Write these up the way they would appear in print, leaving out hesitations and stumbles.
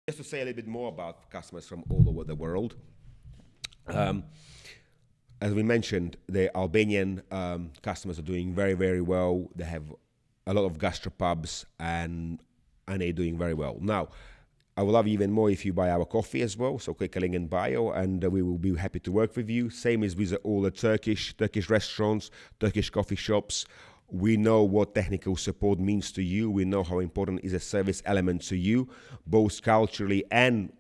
Just to say a little bit more about customers from all over the world. Um, as we mentioned, the Albanian customers are doing very, very well. They have a lot of gastropubs and they're doing very well. Now, I will love you even more if you buy our coffee as well. So click a link in bio, and we will be happy to work with you. Same as with all the Turkish restaurants, Turkish coffee shops. We know what technical support means to you. We know how important is a service element to you, both culturally and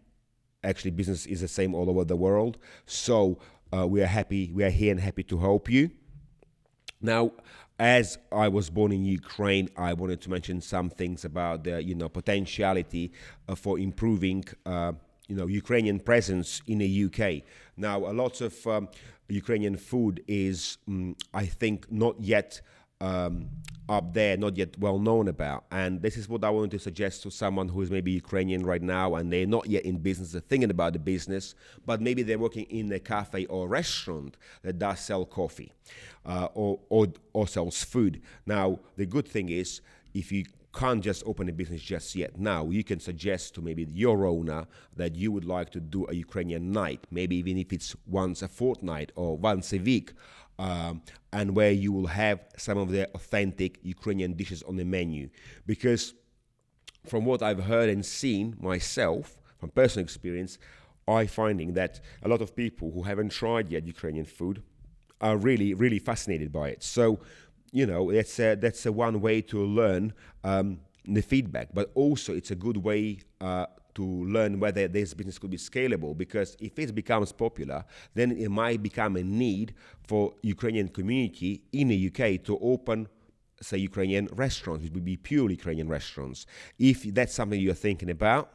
actually business is the same all over the world. So we are happy. We are here and happy to help you. Now, as I was born in Ukraine, I wanted to mention some things about the potentiality for improving Ukrainian presence in the UK. Now, a lot of Ukrainian food is, I think, not yet up there, not yet well known about. And this is what I want to suggest to someone who is maybe Ukrainian right now and they're not yet in business, they're thinking about the business, but maybe they're working in a cafe or restaurant that does sell coffee or sells food. Now, the good thing is, if you can't just open a business just yet now, you can suggest to maybe your owner that you would like to do a Ukrainian night, maybe even if it's once a fortnight or once a week, and where you will have some of the authentic Ukrainian dishes on the menu. Because from what I've heard and seen myself, from personal experience, I'm finding that a lot of people who haven't tried yet Ukrainian food are really, really fascinated by it. So, that's a one way to learn the feedback, but also it's a good way to learn whether this business could be scalable, because if it becomes popular, then it might become a need for Ukrainian community in the UK to open, say, Ukrainian restaurants, which would be purely Ukrainian restaurants. If that's something you're thinking about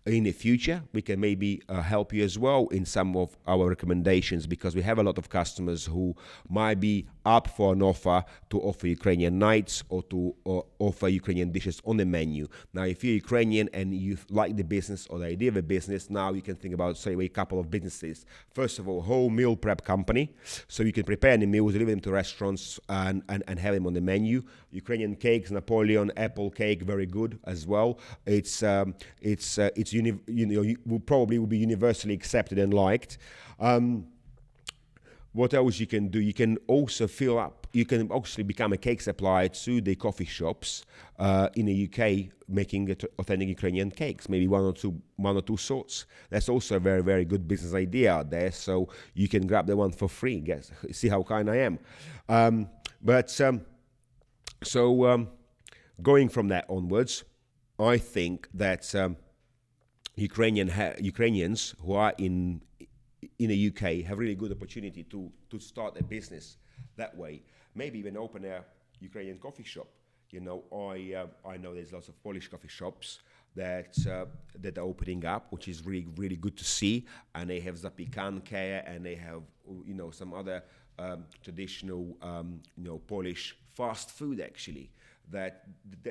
in the future, we can maybe help you as well in some of our recommendations, because we have a lot of customers who might be up for an offer to offer Ukrainian nights or to offer Ukrainian dishes on the menu. Now, if you're Ukrainian and you like the business or the idea of a business, now you can think about, say, a couple of businesses. First of all, whole meal prep company. So you can prepare the meals, deliver them to restaurants and have them on the menu. Ukrainian cakes, Napoleon, apple cake, very good as well. Will probably be universally accepted and liked. What else you can do? You can also fill up. You can actually become a cake supplier to the coffee shops in the UK, making authentic Ukrainian cakes, maybe one or two sorts. That's also a very, very good business idea out there. So you can grab the one for free. See how kind I am. Going from that onwards, I think that Ukrainians who are in the UK have really good opportunity to start a business that way. Maybe even open a Ukrainian coffee shop. I know there's lots of Polish coffee shops that are opening up, which is really, really good to see. And they have zapiekankę, and they have some other traditional Polish fast food actually. That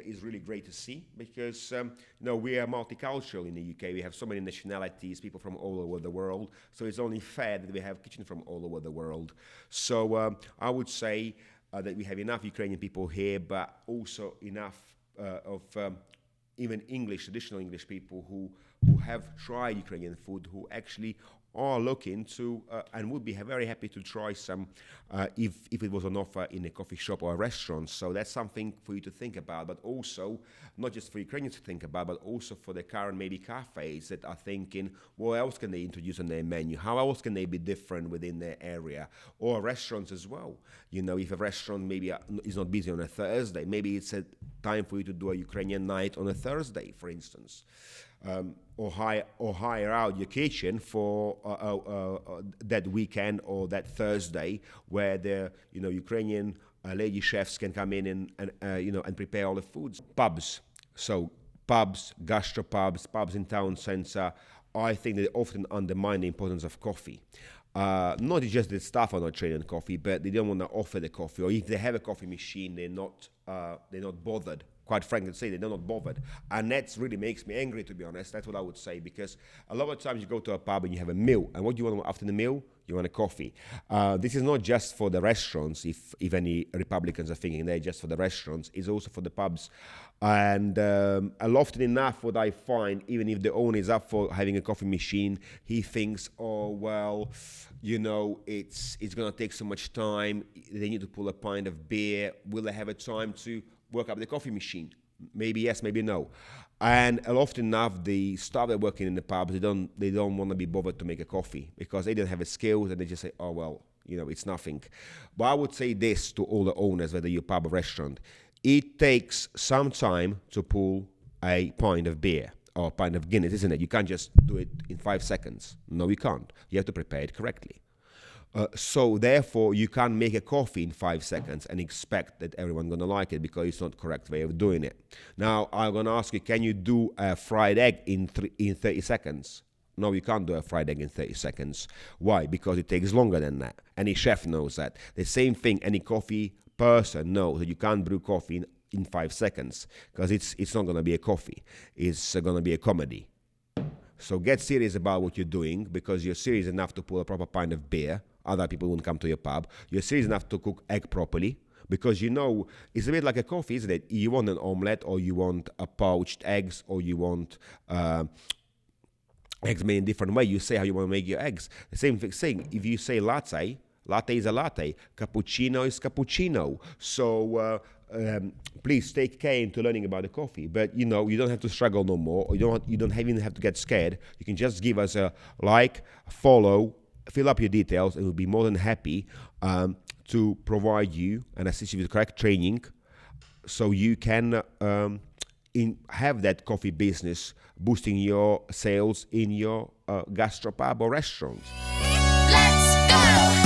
is really great to see, because we are multicultural in the UK. We have so many nationalities, people from all over the world. So it's only fair that we have kitchen from all over the world. So I would say that we have enough Ukrainian people here, but also enough of even traditional English people who have tried Ukrainian food, who actually are looking to and would be very happy to try some if it was on offer in a coffee shop or a restaurant. So that's something for you to think about, but also not just for Ukrainians to think about, but also for the current maybe cafes that are thinking, what else can they introduce on their menu? How else can they be different within their area? Or restaurants as well. If a restaurant maybe is not busy on a Thursday, maybe it's a time for you to do a Ukrainian night on a Thursday, for instance. Or hire out your kitchen for that weekend or that Thursday, where the Ukrainian lady chefs can come in and prepare all the foods. Pubs, gastropubs, pubs in town centre. I think they often undermine the importance of coffee. Not just the staff are not trained in coffee, but they don't want to offer the coffee, or if they have a coffee machine, they're not bothered quite frankly say they're not bothered. And that really makes me angry, to be honest. That's what I would say, because a lot of times you go to a pub and you have a meal, and what do you want after the meal? You want a coffee. This is not just for the restaurants, if any Republicans are thinking they're just for the restaurants, it's also for the pubs. And often enough, what I find, even if the owner is up for having a coffee machine, he thinks, oh, well, you know, it's going to take so much time. They need to pull a pint of beer. Will they have a time to work up the coffee machine? Maybe yes, maybe no. And often enough, the staff that are working in the pubs, they don't want to be bothered to make a coffee because they don't have the skills, and they just say, oh, well, you know, it's nothing. But I would say this to all the owners, whether you're a pub or restaurant: it takes some time to pull a pint of beer or a pint of Guinness, isn't it? You can't just do it in 5 seconds. No, you can't. You have to prepare it correctly. So therefore, you can't make a coffee in 5 seconds and expect that everyone's going to like it, because it's not the correct way of doing it. Now, I'm going to ask you, can you do a fried egg in 30 seconds? No, you can't do a fried egg in 30 seconds. Why? Because it takes longer than that. Any chef knows that. The same thing, any coffee person knows that you can't brew coffee in 5 seconds, because it's not going to be a coffee. It's going to be a comedy. So get serious about what you're doing, because you're serious enough to pull a proper pint of beer. Other people won't come to your pub. You're serious enough to cook egg properly, because you know it's a bit like a coffee, isn't it? You want an omelette, or you want a poached eggs, or you want eggs made in a different way. You say how you want to make your eggs. The same thing. If you say latte is a latte. Cappuccino is cappuccino. So please take care into learning about the coffee. But you know, you don't have to struggle no more. Or you don't even have to get scared. You can just give us a like, follow, fill up your details, and we'll be more than happy to provide you and assist you with correct training, so you can have that coffee business boosting your sales in your gastropub or restaurant. Let's go!